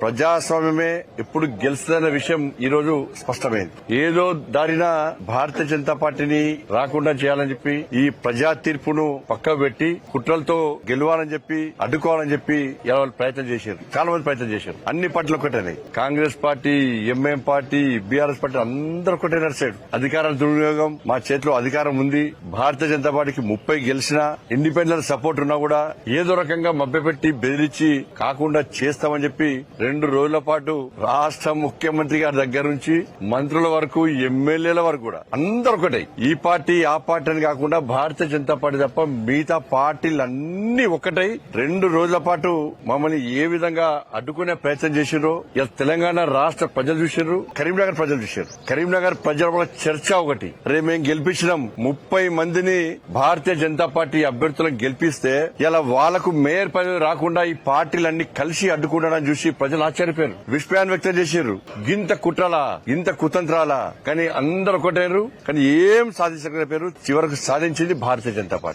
ప్రజాస్వామ్యమే ఎప్పుడు గెలుస్తుందన్న విషయం ఈ రోజు స్పష్టమైంది. ఏదో దారిన భారతీయ జనతా పార్టీని రాకుండా చేయాలని చెప్పి ఈ ప్రజా తీర్పును పక్కకు పెట్టి కుట్రలతో గెలవాలని చెప్పి అడ్డుకోవాలని చెప్పి ఇలా వాళ్ళు ప్రయత్నం చేశారు. చాలా మంది ప్రయత్నం చేశారు. అన్ని పార్టీలు ఒకటేనే, Congress party, MM party, BRS party అందరూ ఒకటే నడిచాడు. అధికారం దుర్వినియోగం, మా చేతిలో అధికారం ఉంది, భారతీయ జనతా పార్టీకి 30 గెలిచినా ఇండిపెండెంట్ సపోర్ట్ ఉన్నా కూడా ఏదో రకంగా మభ్యపెట్టి బెదిరించి కాకుండా చేస్తామని చెప్పి 2 రోజుల పాటు రాష్ట్ర ముఖ్యమంత్రి గారి దగ్గర నుంచి మంత్రుల వరకు, ఎమ్మెల్యేల వరకు కూడా అందరూ ఒకటే. ఈ పార్టీ ఆ పార్టీ అని కాకుండా భారతీయ జనతా పార్టీ తప్ప మిగతా పార్టీలన్నీ ఒకటై 2 రోజుల పాటు మమ్మల్ని ఏ విధంగా అడ్డుకునే ప్రయత్నం చేసిర్రో ఇలా తెలంగాణ రాష్ట్ర ప్రజలు చూసిర్రు, కరీంనగర్ ప్రజలు చూశారు. కరీంనగర్ ప్రజల చర్చ ఒకటి, రేపు మేము గెలిపించినాం 30 మందిని భారతీయ జనతా పార్టీ అభ్యర్థులను గెలిపిస్తే ఇలా వాళ్లకు మేయర్ పదవి రాకుండా ఈ పార్టీలన్నీ కలిసి అడ్డుకుంటారని చూసి ప్రజలు ఆశ్చర్యపోయారు, విస్మయాన్ని వ్యక్తం చేశారు. గింత కుట్రలా, ఇంత కుతంత్రాలా, కానీ అందరూ ఒకటేరు, కానీ ఏం సాధించకపోయారు. చివరకు సాధించింది భారతీయ జనతా పార్టీ.